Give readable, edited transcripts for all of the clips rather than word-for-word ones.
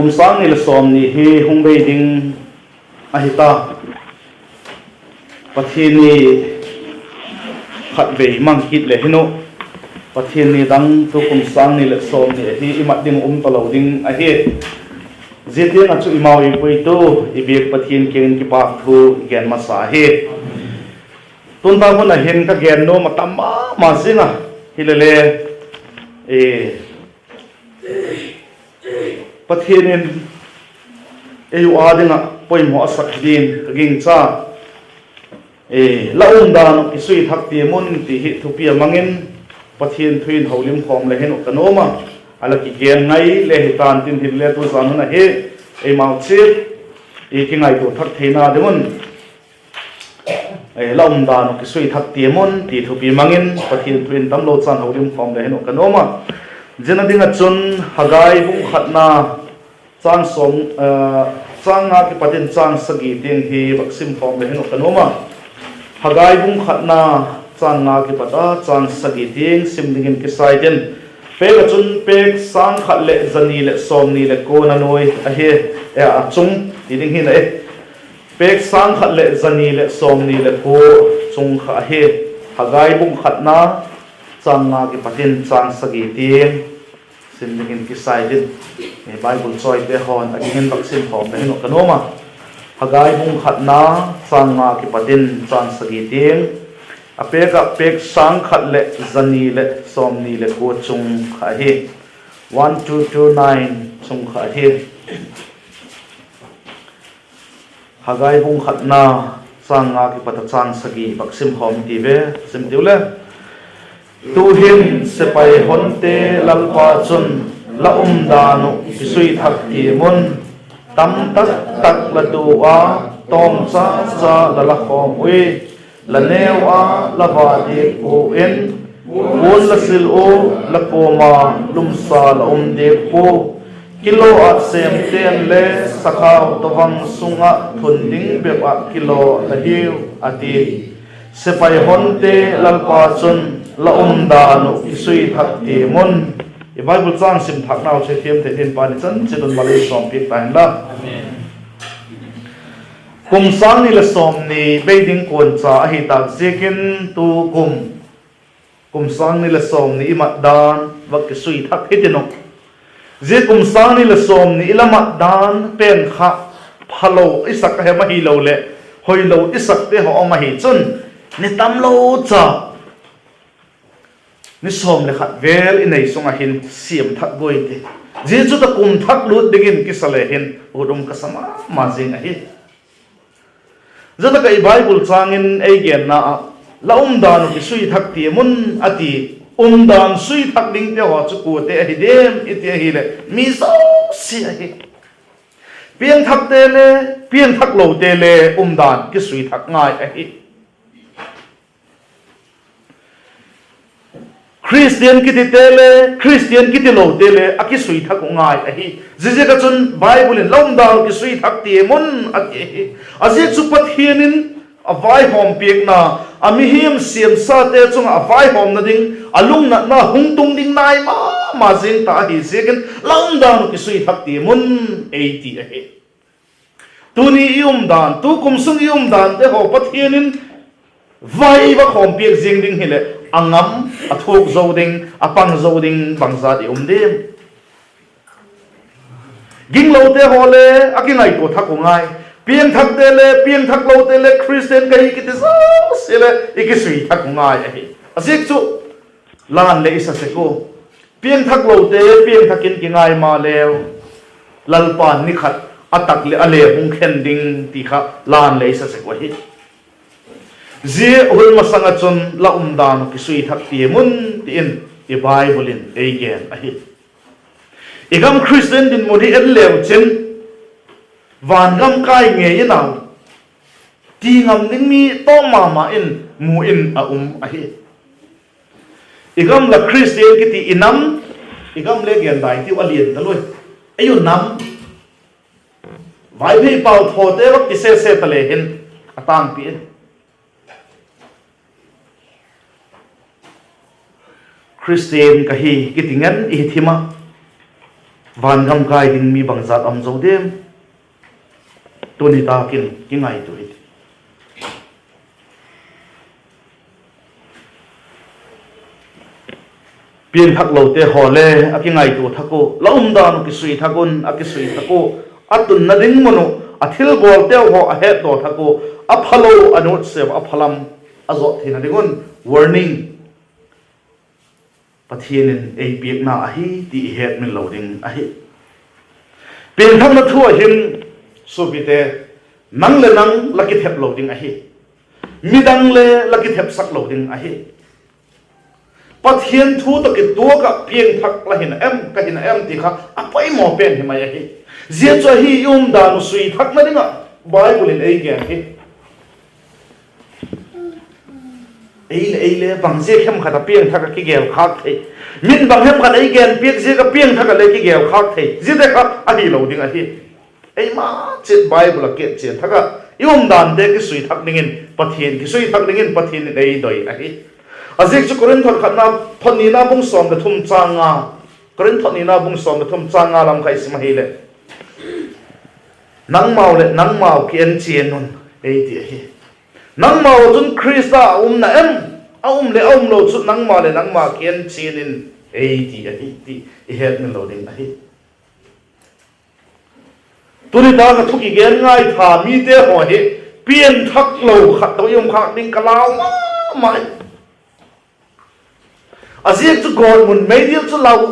sang ni la som ni hi hung bei ding ahita pathin ni khat ve mang hit le hino pathin ni dang tu sang ni la som ni hi imat ding talo ding a hi zete na chu imawi pui tu ibek pathin ken ki pa thu gen ma sa hi tun ta ko na hen ka gen no matam ma singa hilele pathianin eu adinga poimo asak din kaging cha la UMDAN KISUI THAK tiamun ti hi thupia mangin pathian thuin holim khom le hen kanoma ala ki gen ngai le hitan tin hin le tu zanuna he e mau chip e ki ngai tu thak theina demun la UMDAN KISUI THAK tiamun ti thupi mangin pathian thuin tamlo chan holim khom le hen kanoma jena dinga chun hagai bung khatna chang som chang nga ki patin chang sagi ting hi vaksim khom le hen kanoma hagai bung khatna chang nga ki pata chang sagi ting sim dingin ki saiden pe ga chun pe sang khat le zani le som ni le ko na noi a he a chung ti ding hi na e pe sang khat le zani le som ni le ko chung kha he hagai bung khatna chang nga ki patin chang sagi ting sim dingin ki saiden e bible choi te hon a hin vaksim khom le hen kanoma hagai bung khatna chang nga ki patin chang sagi ting apeka pek sang khat le zani le som ni le ko chung kha hi 1229 chung kha hi hagai bung khatna chang nga ki pata chang sagi baksim hom ti ve sim tiule tu hin se pai honte lalpa chun la UMDAN KISUI THAK tiamun tam tak la tu a tom cha cha la khom ui la neu a la va de ko en won la sil o la ko ma lum sa la de ko kilo a sem ten le sakha to wang sunga thun ding be a kilo la hiu ati se pai honte lal pa chun la UMDAN KISUI THAK tiamun i bible chang sim thak naw che thiam the tin pa ni chan chidon malai som pi tan la sang ni la som ni beiding kon cha hi ta zekin tu sang ni la som ni imat dan wa KISUI THAK hitino je sang ni la som ni ilamat dan pen kha phalo isak he ma hi lo le hoi lo isak te ho ma hi chun ni tam lo cha ni som le khat vel inei sunga hin siam thak goi te je chu ta thak lut dingin ki sale hin udum ka sama ma jing a hi zata kai bible changin ei gen na la UMDAN KISUI THAK tiamun ati UMDAN sui thak ding te ho chu ku te hi dem iti hi le mi so si a hi pian thak te le pian thak lo te le UMDAN KISUI THAK ngai a hi Christian kiti tele Christian kiti lo tele a KISUI THAK ngai a hi je ka chun bible in UMDAN KISUI THAK tiamun a hi aje chu pathianin a vai hom pek na ami him siam sa te chung a vai hom na ding alung na hung tung ding nai ma jing ta hi second UMDAN KISUI THAK tiamun 80 a hi tuni UMDAN tu kumsung UMDAN te ho pathianin vai ba khom pek jing ding hile angam athuk zoding apang zoding bangza di umdim ginglo te hole akingai ko thakungai piang thak te le piang thak lo te le Christian kai kiti so sele ikisui thakungai ahi asik chu lan le isa se ko piang thak lo te piang thakin kingai ma lew lalpan ni khat atak le ale hung khen ding ti kha lan le isa se ko hi je hul masanga chun la UMDAN KISUI THAK tiamun ti in i bible in again ahi igam Christian din modi en lew chen van gam kai nge inaw ti ngam ding mi to mama in mu in a ahi igam la Christian kiti inam igam le gen dai ti alien ta loi ayu nam Vaiphei pau tho te wak ki se tale hin atang pi Christian kahi kitingan ihthima van gam kai ding mi bang zat am zo dem tu ni ta kin ki ngai tu hi pian thak lo te hole aki ngai tu thako laumdan ki sui thakun aki sui thako atun na ding mono athil gol te ho a he to thako aphalo anut se aphalam azo thina dingun warning pathianin ei piak na ahi ti het min loading ahi pian thak na thu him subite nang le nang laki thep loading ahi midang le laki thep sak loading ahi pathian thu to ki to ka piang thak la hin em ka hin em ti kha apai mo pen hi mai hi zia cho hi UMDAN sui thak na dinga bible in ei ge hi ei le bang je khem khata piang thak ki gel khak thei min bang hem khat ei gen piak je ka piang thak le ki gel khak thei je de ka a hi lo ding a hi ei ma chet bible ke che thaka UMDAN de ki sui thak dingin pathian ki sui thak dingin pathian ei doi a hi azik chu korin thot khatna thoni na bung som da thum changa korin thoni na bung som da thum changa lam khai sim hi le nang mau ki en chien non ei ti hi nang mau chun krista na em le lo chu nang ma ki en chien in ei ti hi ti het min lo ding hi tuni da ka thuki gen ngai tha mi te ho hi pian thak lo khat to yum khak ding kalau mai aziek chu god mun meidil chu lau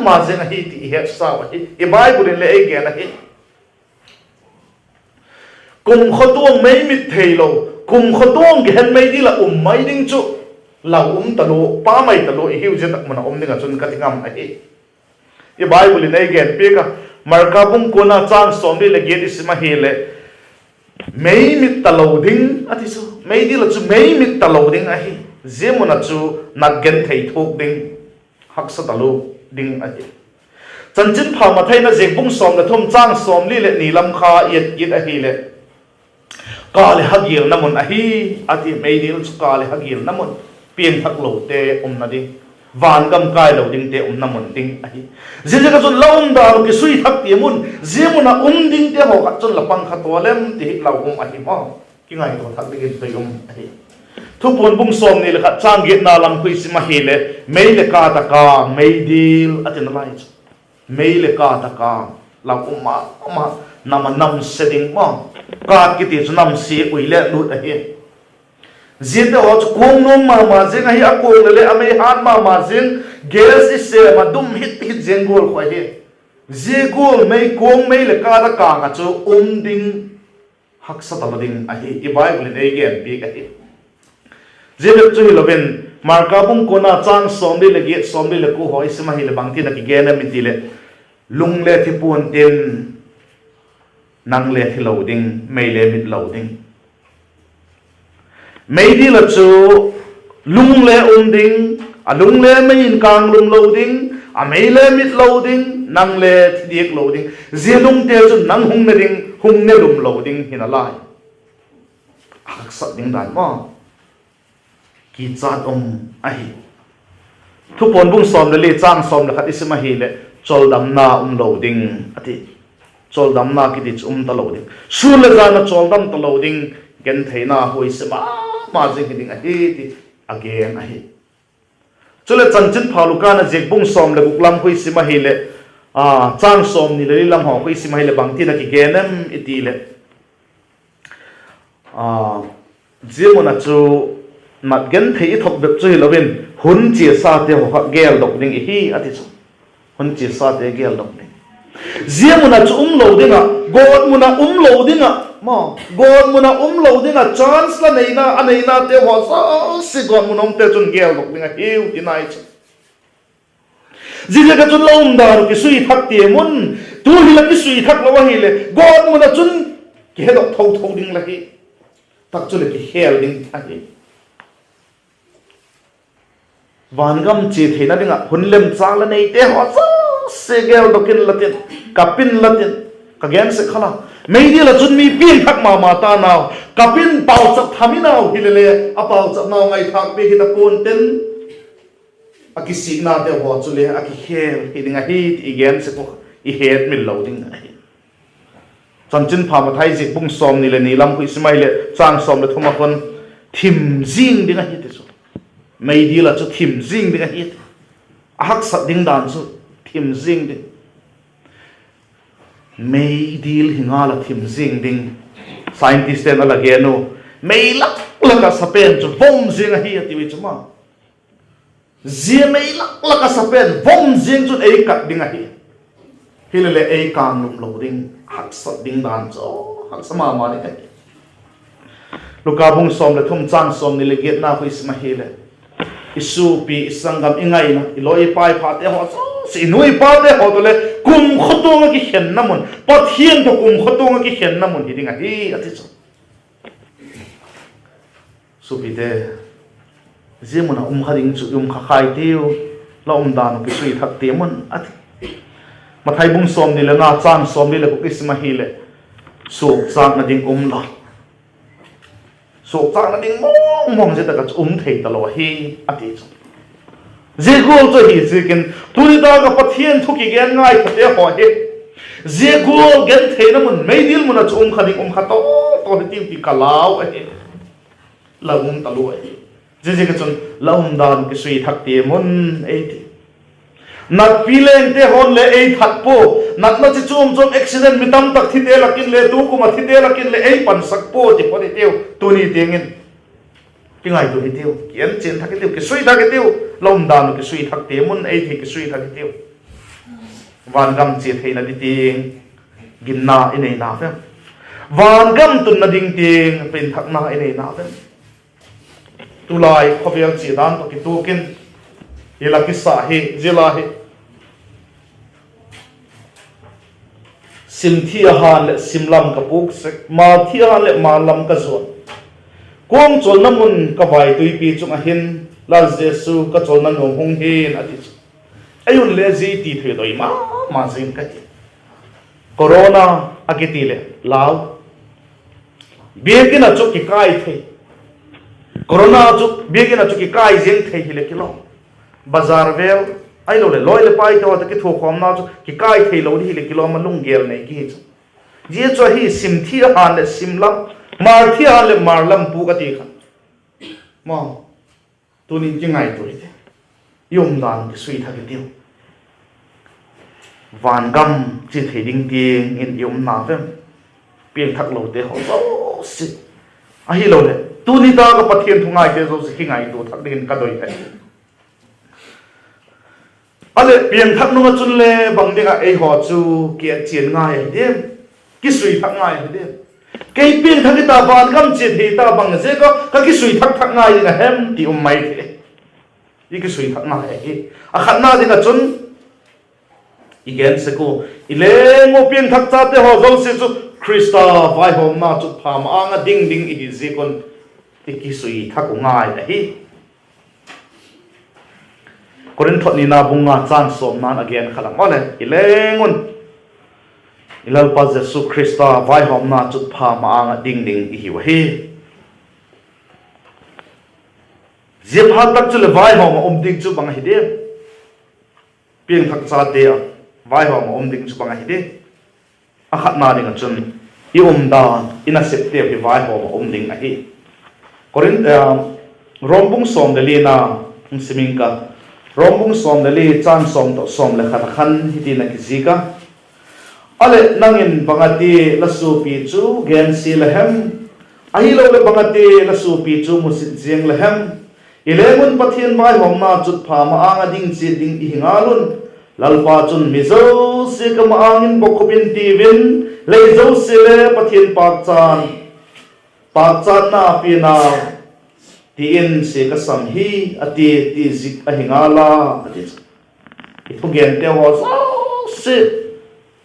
ma zen hi ti het sa wa hi e bible le e gen hi kum khodong mei mit theilo kum khodong gen meidil mai ding chu lau talo pa mai talo hi u je tak mana ding chun ka tingam hi e bible le gen pe ka marka bung kona chang som le ge dis ma hi le mei mit talo ding ati chu meidil chu mei mit talo ding a hi zemuna chu nat gen thei thok ding haksa talu ding a hi chanchin pha ma thaina jekbung som la thum chang som li le nilam kha yet yit a hi le kale hagil namun a hi ati meidil chu kale hagil namun pian thak lo te na ding van gam kai lo ding te namun ding a hi zilga chu laum da ki sui thak ti mun zemuna ding te ho ka chun lapang kha to lem ti lau a hi ma ki ngai to thak ding te a hi thu pon bung som ni le kha chang ge na lam khui sima hi le mei le ka ta ka mei dil atin lai chu mei le ka ta ka la ma nam setting ma ka ki ti chu nam si ui le lut a hi zin de ho chu kong nom ma jing a hi a kong le a mei han ma jing gas is se ma dum hit jeng gol khwa hi je gol mei kong mei le ka ta ka nga chu ding hak sa ta ding a hi I bible le gen bi ka hi zebek chu hiloben marka bung kona chang som le ge som le ko hoi sima hi le bangti na ki gena mi ti le lung le thi pun tin nang le thi loading mei le mit loading mei di la chu lung le ding a lung le mei in kang lung loading a mei le mit loading nang le thi dik loading ze lung te chu nang hung ne ding hung ne lum loading hina lai ak sa ding dan mo ki chat a hi thu pon bung som le chang som le khat isma hi le chol dam na loading ati chol dam na ki ti ta loading su le za na chol dam ta loading gen theina hoi sema ma je ki ding a hi ti again a hi chule chanchin phalu ka na jek bung som le buklam hoi sema hi le chang som ni le lam ho hoi sema hi le bang ti na ki genem iti le jemona chu mat gen thei thok bek chu lovin hun chi sa te ho gel dok ding hi ati chu hun chi sa te gel dok ding ziamuna chu lo dinga god muna lo dinga ma god muna lo dinga chance la neina aneina te ho sa si god muna te chun gel dok dinga hiu ti nai chu zile ka chun lom dar ki sui thak ti mun tu hi la ki sui thak lo hi le god muna chun ke dok thau ding la hi tak chu le ki hel ding thai vangam chi theina dinga hunlem changla nei te ho segel dokin latin kapin latin kagen se khala meidi la chun mi pin thak ma ta naw kapin pau chap thamina hilele a pau chap naw ngai thak pe hi ta pon ten aki na te ho chu le aki khel hidinga hi igen se ko I het mil lo ding ai chan chin pha ma thai jik bung som ni le ni lam ku ismai le chang som le thoma kon thim jing ding a hi te chu mai di la chu thim jing ding a hi hak sat ding dan chu thim jing ding mai dil hinga la thim jing ding scientist en ala ge no mai lak la ka sapen chu bom jing a hi ti wi chu ma zia mai lak la ka sapen bom jing chu ei kat ding a hi hilele ei kang lum lo ding hak sat ding dan cho hak sama ma ni kai luka bung som le thum chang som ni le get na ko isma hele isu pi sangam ingai na iloi pai pha te ho si nui pa te ho to le kum khotong ki hen namun pathian to kum khotong ki hen namun hi dinga hi ati cho su pi de zemuna kharing chu kha khai tiu la dan ki sui thak te mun ati mathai bung som ni le na chan som ni le ko isma hi le sok chang na ding la sok chang na ding mong je ta ka thei ta lo hi ati chu je gol to hi je ken tuni da ka pathian thuki gen ngai phate ho he je gol gen thei na mun mai dil mun chu khaning kha to ti pi kalau ai la ta lo ai je ka chun la dan ki sui thak te mun ai ti nat pileng te hon le ei that po nat la chi chum accident mitam tak thi te lakin le tu kuma thi te lakin le ei pan sak po ti po teu tu ni tengin pingai tu teu kian chen thak teu ki sui thak teu lom dan ki sui thak te mun ei thi ki sui thak teu van gam che thei na di ting ginna inei na fe van gam tun na ding ting pen thak na inei na fe tu lai khobial chi dan to ki tu kin ila kisa hi zila hi sim thia han le simlam ka puk sek ma thia han le ma lam ka zo kong chol namun ka vai tui pi chung a hin la jesu ka chol na nom hung hin ati ayun le ji ti thwe doi ma jing ka corona akiti le law biekina chu ki kai thei corona chu biekina chu ki kai jing thei hi le kilo bazar vel ai lo le loi le pai to ta ki thu khom na chu ki kai thei lo hi le kilo ma lung gel nei ki chu je cho hi sim thi han le sim lam mar thi han le mar lam pu ka ti khan ma tu ni ji ngai tu ri yom dan ki sui tha ki tiu van gam chi thei ding ting in yom na vem pieng thak lo te ho so si a hi lo le tu ni da ka pathian thu ngai te zo si ki ngai tu thak din ka doi the ale piang thak nu chun le bang dinga ei ho chu kia chien ngai dem ki sui thak ngai dem ke piang thak ta ban gam che thi ta bang je ko ka ki sui thak ngai na hem ti mai the i ki sui thak ngai e a khat na dinga chun igen se ko ile mo piang thak cha te ho zol se chu krista vai hom na chu pham anga ding ding i ji kon ti ki sui thak ngai na hi korin thot ni na bunga chan som nan again khalang ole ilengun ilal pa jesu krista vai hom na chut pha ma anga ding ding hi wa hi je pha tak chu le vai hom ding chu bang hi de pieng thak cha de vai hom ding chu bang hi de a khat na ding chun i dan ina sep te hi vai hom ding a hi korin rombung som de le na simingka rombung som de li chan som to som le khat khan hiti na ki zika ale nangin bangati la su pi chu gen si le hem ahi lo le bangati la su pi chu musit jeng le hem ilemun pathian bai hom na chut pha ma anga ding chi ding i hingalun lalpa chun mizo se ka ma angin bokhopin tivin le zo se le pathian pak chan na pi na tin se ka sam hi ati ti zik a hingala ati itu gen te ho se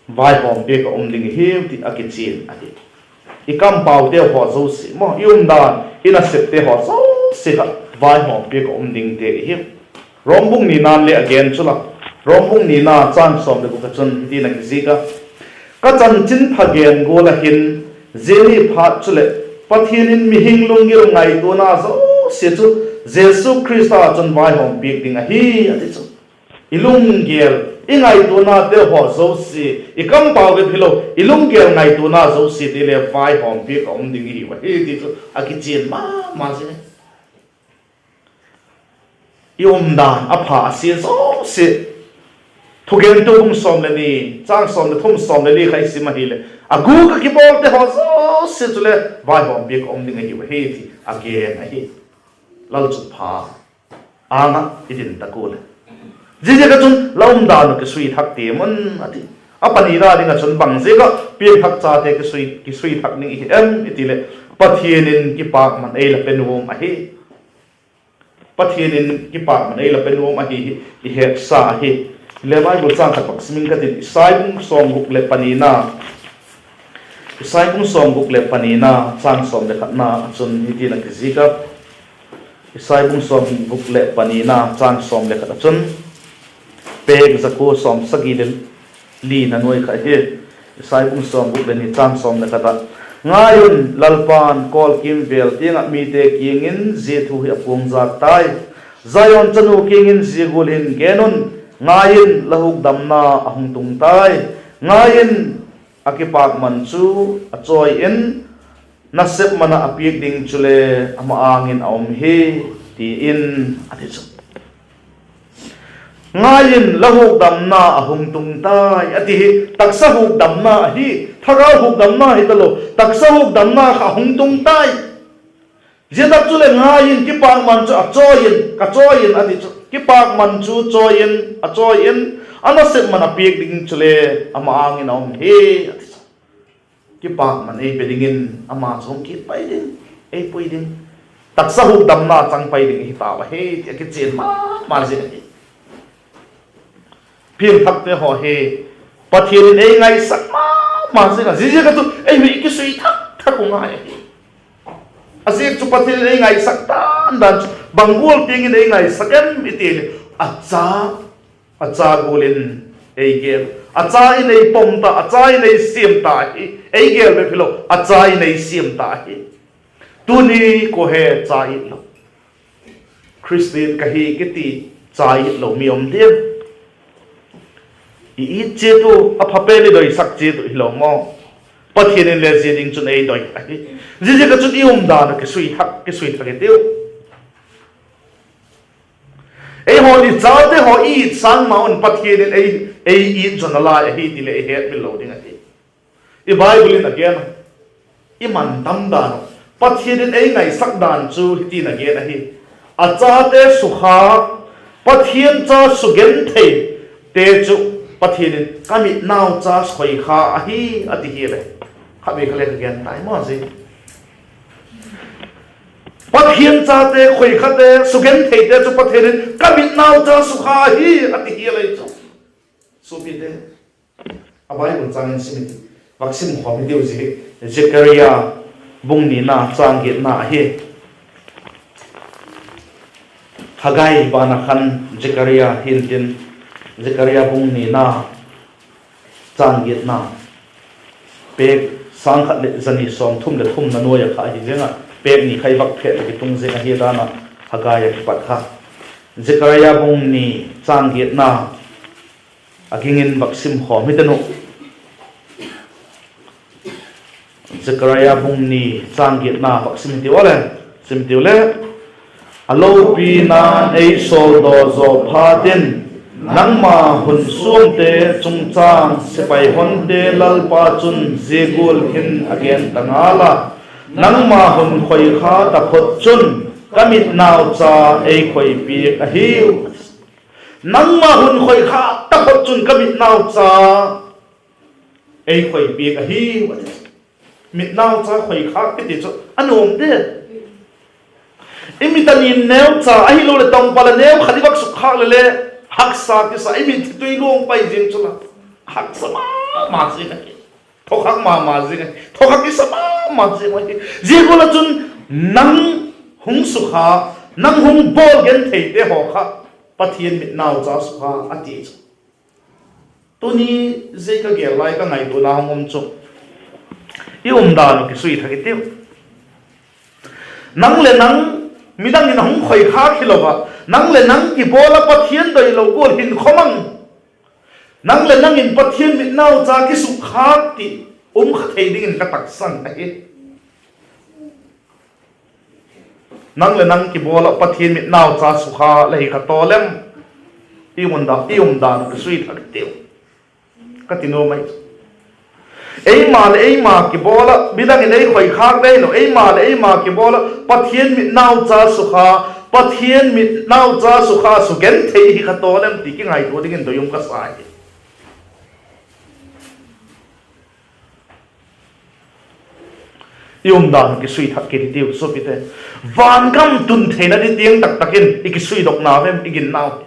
vai hom pe ka ding hi ti akichin ati ikam pau te ho zo se mo UMDAN ina sep te ho se ka vai hom pe ka ding te hi rombung ni nan le again chula rombung ni na chan som de ka chun ti na ki zika ka chan chin phagen go la hin zeli phat chule pathianin mi hinglung gil ngai to na zo se chu Jesus Christa chun vai hom pik ding a hi ati chu ilung gel ingai tu na te ho zo si ikam pau ge philo ilung gel ngai tu na zo si te le vai hom pik om ding hi wa hi ti chu a ki chen ma se UMDAN apha si zo si thugen tu bung som le ni chang som le thum som le li khai si ma hi le agu ka ki bol te ho zo si chu le vai hom pik om ding hi wa hi ti again a hi lal chu pha anga idin takule jije ka chun UMDAN ke sui thak te mon ati apani ra dinga chun bang je ka pe thak cha te ke sui thak ni em itile pathienin ki pak man ei la penwom a hi pathienin ki pak man ei la penwom a hi i he sa hi le mai bu chang tak smin ka tin sai bung som buk le panina sai bung som buk le panina chang som le khatna chun hi ti na ki zika sai bung som buk le panina chang som le khat chun peg zako som sagilel li na noi kha he sai bung som buk le ni chang som le khat ngayun lalpan kol kim vel tinga mi te kingin je thu hi apung za tai zayon chanu kingin zigulin genun ngayin lahuk damna ahung tung tai ngayin akipak manchu achoi in nasep mana apik ding chule ama angin aum he ti in atichu ngayin lahuk damna ahung tung tai ati taksa huk damna hi thaga huk damna hi talo taksa huk damna ahung tung tai jedak chule ngayin ki pak manchu achoin kachoin atichu ki pak manchu choin achoin anasep mana apik ding chule ama angin aum he atichu ki pak man ei pedingin ama chong ki pai ding ei pui ding taksa huk damna chang pai ding hi ta wa he ki chen ma je phim thak te ho he pathian ei ngai sak ma se ka ji ka tu ei mi ki sui thak ko ngai asik chu pathian ei ngai sak tan dan bangul ping ei ngai sakam itil acha golin ei gel acha in ei pomta acha in ei siamta hi ei gel be philo acha in ei siamta hi tuni ko he cha i lo Christian ka hi kiti cha i lo mi om dem i che tu apapeli doi sak che tu hilo mo pathian le je ding chun ei doi ai je ka chun UMDAN ke sui thak ke teu ei ho ni cha te ho i sang ma on pathian ei i chun la hi ti le he mi lo ding ai i bible in again i man tam dan pathian ei ngai sak dan chu ti na ge na hi a cha te sukha pathian cha sugen the te chu pathian kami nau cha khoi kha ahi ati hi le khabe khale again tai mo ji pathian cha te khoi kha te sugen the te chu pathian kami nau cha sukha hi ati hi le chu so pi te abai bun chang simiti vaccine khom deu ji Zechariah bung ni na chang ge na hi hagai bana khan Zechariah hin Zechariah bung ni na chang ge na pek sang khat le zani som thum le thum na noya kha hi jenga pek ni khai vak phe le tung je hi dana hagai ki pat kha Zechariah bung ni chang ge na agingin vaksim khom hitanu Zechariah bung ni chang ge na vaksim ti wala sim ti le alo pi na ei so do zo pha tin nang ma hun sum te chung chang se pai hon te lal pa chun zegul hin again tangala nang ma hun khoi kha ta phot chun kamit naw cha ei khoi pi a hiu nang ma hun khoi kha ta phot chun kamit naw cha ei khoi pi a hiu mit naw cha khoi kha ke ti chu anom de imitanin neu cha ai lo le tong pala neu khadibak su kha le haksa ki sa imi tui long pai jing chula haksa ma ji na thokak ma ji na thokak ki sa ma ji ma ji ko la chun nang hung su kha nang hung bol gen thei te ho kha pathian mit naw cha su kha ati chu tu ni je ka ge lai ka ngai tu na ngom chu UMDAN ki sui thaki te nang le nang midang in hong khoi kha khilowa nang le nang ki bola pathian doi lo gol hin khomang nang le nang in pathian mit nau cha ki su khak ti thei ding in ka tak sang ai nang le nang ki bola pathian mit nau cha su kha lei kha to lem ti UMDAN KISUI thak teu ka tino mai ei ma ki bola bidang in ei khoi khak dei no ei ma ki bola pathian mit nau cha su kha pathian mit nau cha su kha su gen thei hi kha to lem ti ki ngai to ding in doyum ka sai UMDAN KISUI thak ki tiu so pite van kam tun theina di tiang tak takin KISUI dok na vem igin nau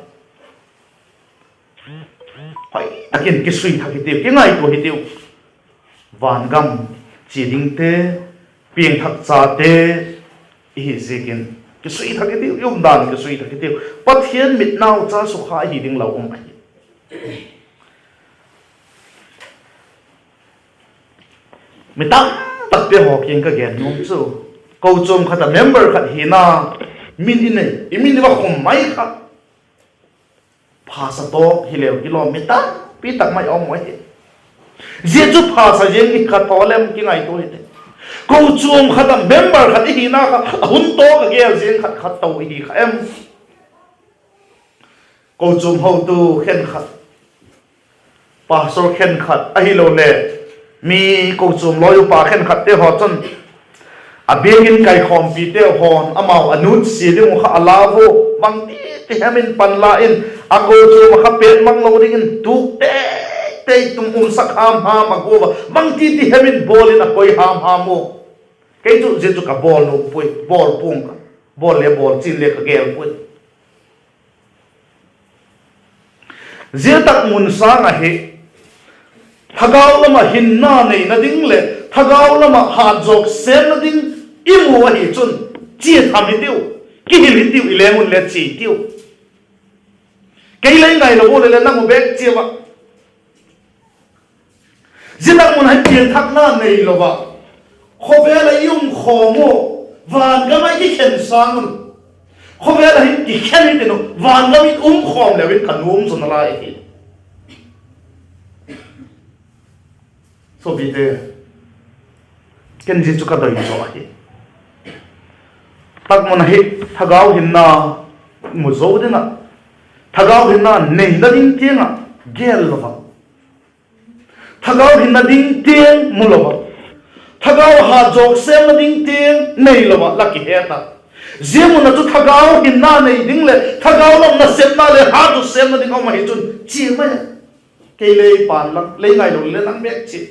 hoi takin KISUI thak ki tiu ki ngai to hi tiu van gam chỉ đinh te pieng thak cha te hi zikin KISUI thak ki UMDAN KISUI thak ki pathian mit nau cha su kha hi ding lo ai mi tak pe ho kieng ka gen nom chu ko chom khata member khat hi na min in nei imin wa khom mai kha pha sa to hi lew kilometer pi tak mai om mai je chu pha sa jeng i kha to lem ki ngai to hi ko chom khata member khat hi na kha hun to ka ge jeng khat to hi kha em ko chom ho tu khen khat pastor khen khat a hi lo le mi ko chum loyu pa khen khat te ho chon a begin kai khom pi te hon amao anut si de kha alawo bang ti hamin pan la in a ko chum kha pen mang lo ding in tu te tum sak ham ha ma go bang ti hamin bol in a koi ham mo ke chu je chu ka bol no pui bol pung ka bol le bol chin le ka gel pui je tak mun sa nga he thagau lama hinna nei na ding le thagau lama ha jok sem na ding imu wa hi chun chi tham hi tiu ki hi tiu ilemun le chi tiu kai lai ngai lo le na mu bek chi wa jinang mun hai pian thak na nei lo wa kho ve la yum kho mo van ga mai ki khen sang un kho ve la hi ki khen ni no van ga mi khom le win kanum sun la hi so bị thế cái gì chú cả đời cho ấy tắc một hết thagao hình na một số đấy nè thagao hình na nền đã đinh tiếng à ghê lo vậy thagao hình na đinh tiếng mua lo vậy thagao hà jok xem na đinh tiếng này lo vậy là cái hết à riêng một là chú thagao hình na này đinh lệ thagao làm na xem na lệ hà chú xem na đinh ông mà hết chun chỉ mà cái lấy bàn lắm lấy ngày rồi lấy nắng biết chỉ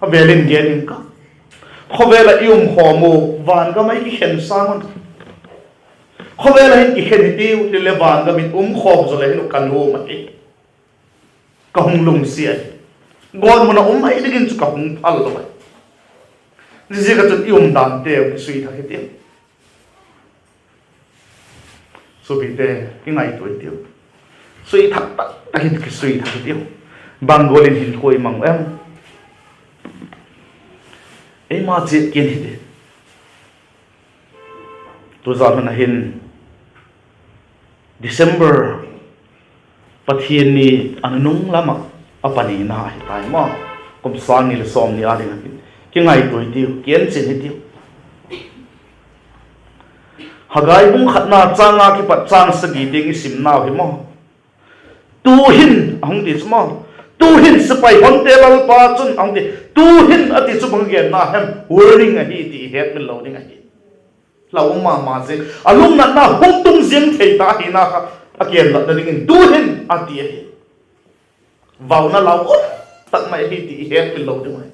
họ về lên ghế lên cả họ về là yêu họ mù vàng cái mấy cái khen sang họ về là những cái khen tiêu thì là vàng cái mình khom rồi lấy nó cắn hồ mà cái hùng lùng xịt gòn mà nó mấy cái chút cả hùng phal rồi gì cái chút UMDAN tiêu cái suy thay tiêu số bị thế cái ngày tuổi tiêu suy thật cái suy thay tiêu bằng gồm lên hình khôi mỏng em ấy mà chết kiên hết tôi ra mình hin December pathian ni anh nung lắm à pani na tại mà cũng sang ni là som ni anh cái ngày tuổi tiêu kiên chết hết tiêu hagai bung khát na chang à cái bắt chang sagi tiếng cái sim nào thì mà tu hin không đi mà tu hin sepai hon te lal pa chun ang ti tu hin ati chu bang gen na hem warning a hi ti het min lo ding a hi lo ma je alum na hung tung jeng thei ta hi na kha akian la ding tu hin ati hi vào na lao tak mai hi ti het min lo ding ai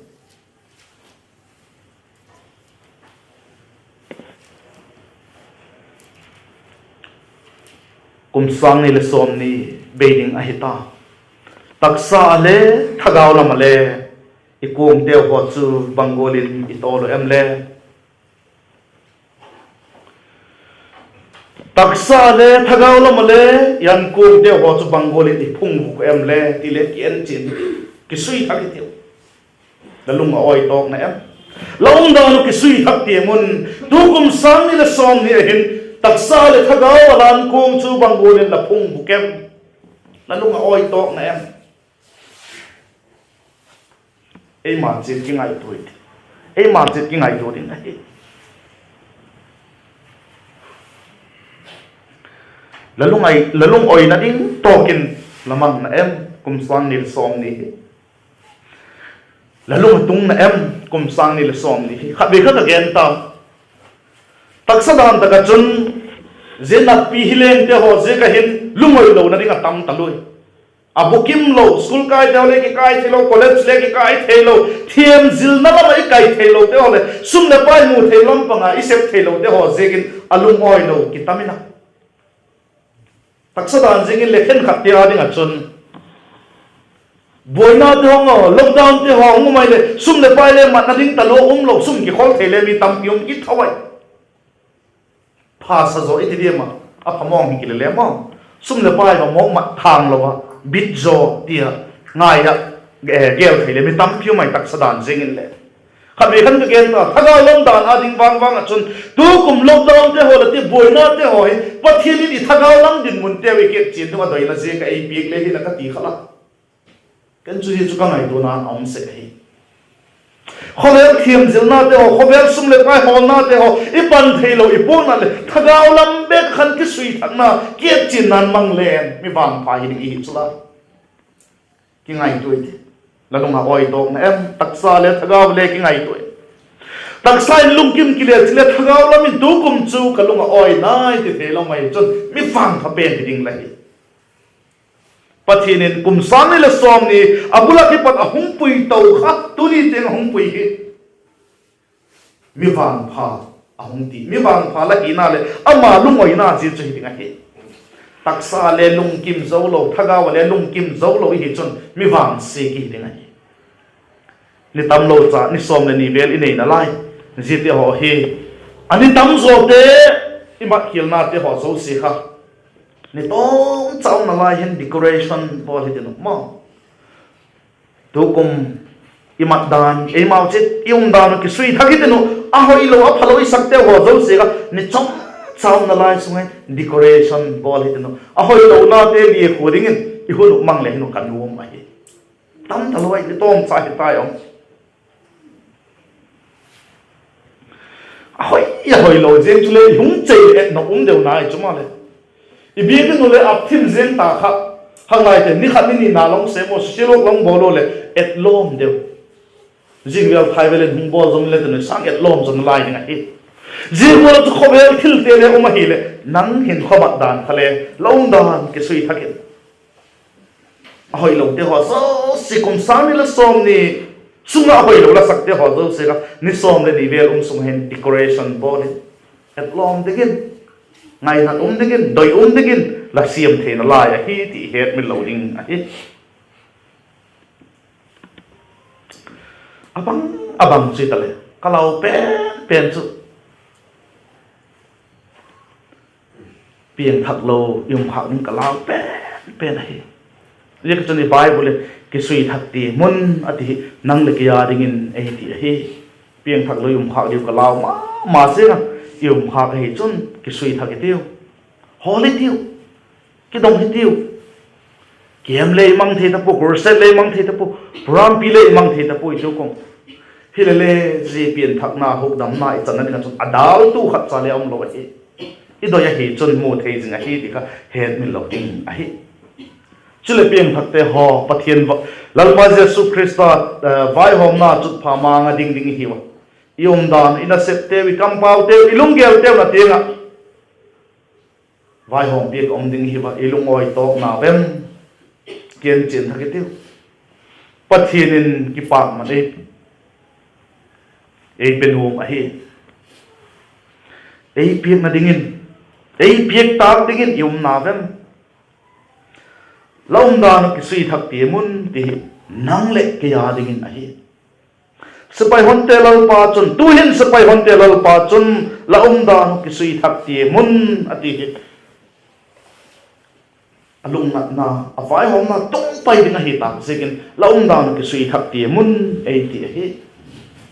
kum sang ni le som ni beiding a hi ta taksa le thagao lam le ikum teo ho chu bangolin itolo em le taksa le thagao lam le yan kum teo ho chu bangolin ipung bu em le ti le kien chin KISUI thak ti la lung oi tok na em Long down KISUI THAK TIAM tukum sang ni la som ni hin taksa le thagaw alan kong chu bangolin la phung bukem lalung oi tok na em ei ma chit ki ngai toi ei ma chit ki ngai do din ai lalung oi na ding tokin lamang na em kum sang ni som ni lalung tung na em kum sang ni som ni khat be khat again ta taksa dan ta ka chun zena pi hilen te ho je ka hin lungoi lo na ding atam talui abukim lo school kai te le ki kai the lo college le ki kai the lo thiam zil na la mai kai the lo te ho le sum na pai mu the lom panga isep the lo te ho je kin alung oi lo ki tamina taksa dan jing le khen khat te a ding a chun boina te ho lockdown te ho ngumai le sum le pai le mat na ding ta lo lo sum ki khol the le mi tam pium ki thawai pha sa zo iti dia ma a phamong hi ki le ma sum le pai ba mong mat thang lo ba bit zo tia ngai ya gel the le mi tam pium mai taksa dan jing in le khat me khan ke gen ta thaga lom dan a ding wang wang a chun tu kum lockdown te ho le ti boina te ho hi pathian ni thaga lang din mun te wi ke chin ma doi na je ka ei pik le hi la ka ti khala kan chu hi chu ka ngai do na om se hi khovel thiam zil na te ho khovel sum le pai hol na te ho I pan thei lo I pon na le thagaw lam be khan ki sui thak na ke chin nan mang len mi bang pa hi hi chula ki ngai toi la long oi dok na em taksa le thagaw le ki ngai toi taksa lung kim ki le chile thagaw lam in tu kum chu ka long oi nai ti the lo mai chun mi fang pha pen ding la hi pathinin kum sang ni la som ni abula ki pat ahung pui tau kha tu ni teng ahung pui hi mi wang pha ahung ti mi wang pha la ina le ama lungoi na ji chu hi hi taksa le lung kim zo lo thaga wa le lung kim zo lo hi chun mi wang se ki ding hi ni tam lo cha ni som le ni bel I nei na lai ji te ho hi ani tam zo te I mat khil na te ho zo si kha ni tong chau na lai hen decoration bol hi dinu ma tu kum I mat dan e mau chit UMDAN KISUI THAK hi dinu a hoi lo a phaloi sakte ho zo se ga ni chong chau na lai sungai decoration bol hi dinu a hoi lo na te li khoding in I hulu mang le hinu kan wom ai tam thaloi ni tong cha hi tai om a hoi ya hoi lo jeng chu le hung chei et no deu nai chuma le I bi ke no le ap thim zen ta kha hangai te ni khat ni na long se mo silok long bolo le et lom deu jing wel phai velen hung bol jom le te sang et lom jom lai ni hi jing mo to khobel thil te le oma hi le nang hin khobat dan khale long dan KISUI THAK hoi lo te ho so si kum sang ni la som ni sunga hoi lo la sak te ho zo se ga ni som le ni vel sung hen decoration bol et lom de gen ngai na degin doi degin la siam the na la ya hi ti het mi loading a hi abang chi tale kalau pen chu pieng thak lo yum khak ning kalau pen hi le ka chani bible KISUI THAK ti mun ati nang le kya dingin a ti hi pieng thak lo yum khak diu kalau ma se na yum khak hi chun KISUI THAK tiu holy tiu ki dong hi tiu kem le mang the ta pu corset le mang the ta pu pram pi le mang the ta pu I chu kong hi le ji pian thak na hok dam na I chan na chun adal tu khat cha le om lo hi I do ya hi chun mu thei jing a hi ti ka het mi lo ting a hi chule pian thak te ho pathian lalma jesu christa vai hom na chut pha ma nga ding ding hi wa UMDAN ina sep te wi kam pau te ilung gel te na te nga vai hom biek om ding hi ba ilung oi tok na bem kian chin thak tiu pathinin ki pak ma nei ei benum a hi ei piek na dingin ei piek tak dingin yum na bem UMDAN KISUI THAK ti mun ti nang le ke ya dingin a hi sepai honte lal pa chun tu hin sepai honte lal pa chun UMDAN KISUI THAK ti mun ati alung nat na avai hom na tong pai ding hi ta sekin UMDAN KISUI THAK ti mun ei ti hi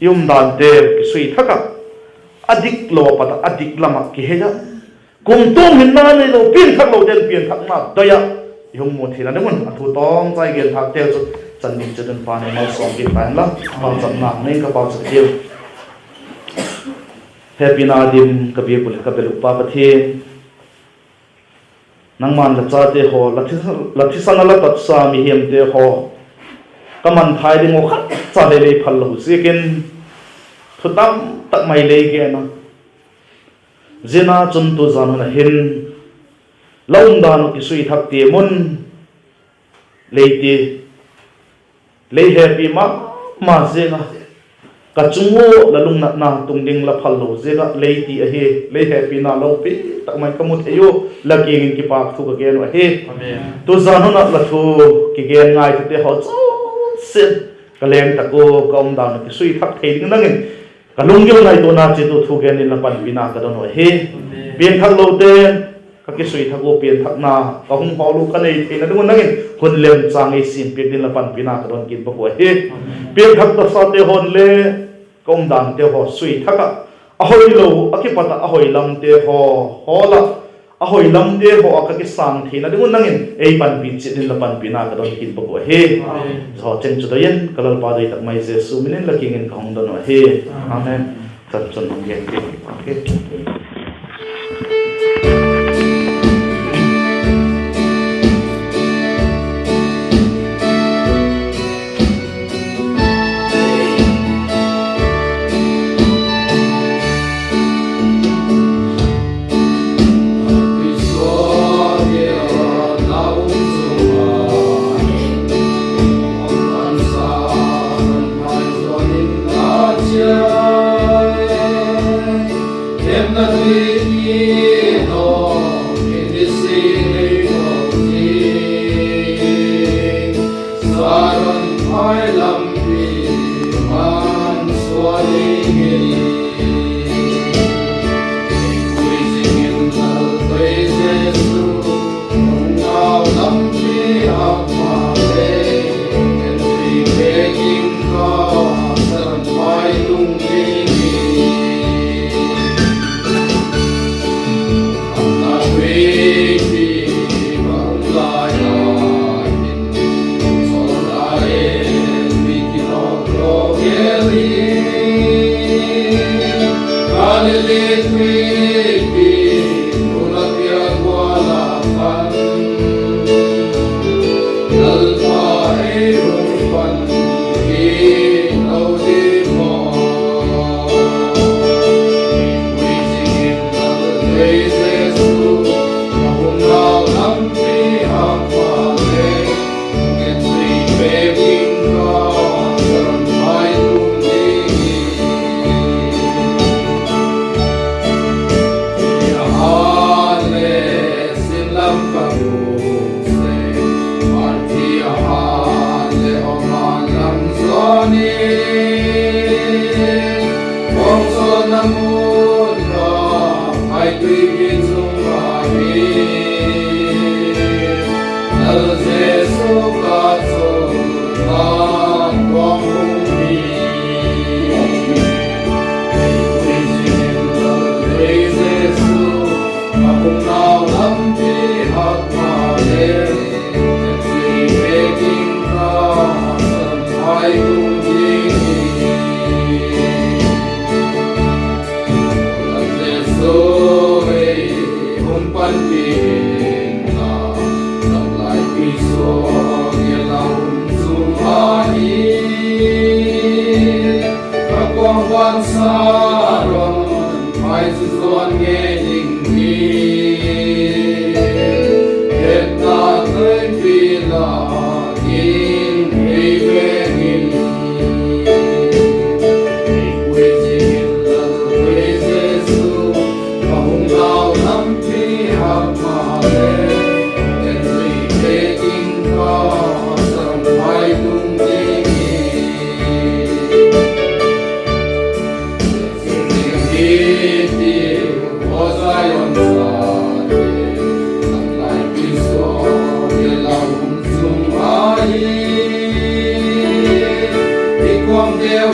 UMDAN te KISUI THAK adik lo pata adik lama ki heja kum tum hin na ne lo pin thak lo den pin thak na daya yong mo thina ne mun athu tong chai gen thak te chu chan ning chen pa ne mal som ki pan la ma cham na ne ka pa chu tiu happy na dim ka bi pul ka bel pa pa the nang man la cha te ho lathi san la tat sa mi hem te ho kaman thai ding o khat cha le le phal lo sekin thutam tak mai le ge na zina chun tu zan na hin laum dan KISUI THAK ti mun leiti le happy ma zena ka chungo la lung na tung ding la phal lo zena leiti a he le happy na lo pi tak mai kamut ayo la ki ki pa thu ka gen wa he amen tu zan na la thu ki gen ngai te ho sen ka leng ta ko kom dan KISUI THAK thei ding na ngin kalung yo nai to na chi tu thu gen in la pan bina ka don he bien thak lo te ka KISUI THAK o bien thak na ka hung ho lu ka nei the na dung nangin hun lem chang ei sim pe din la pan bina ka don kin bo he bien thak ta sa te hon le kom dan te ho SUI THAK a hoi lo a ki pata a hoi lam te ho hola a hoi lam te ho ka ki sang the na dung nangin ei pan bin chi din la pan bina ka don kin bo he so chen chu da yen kalal pa dai tak mai je su minin la king in ka hong don he amen tat chon hong yen okay Quang đeo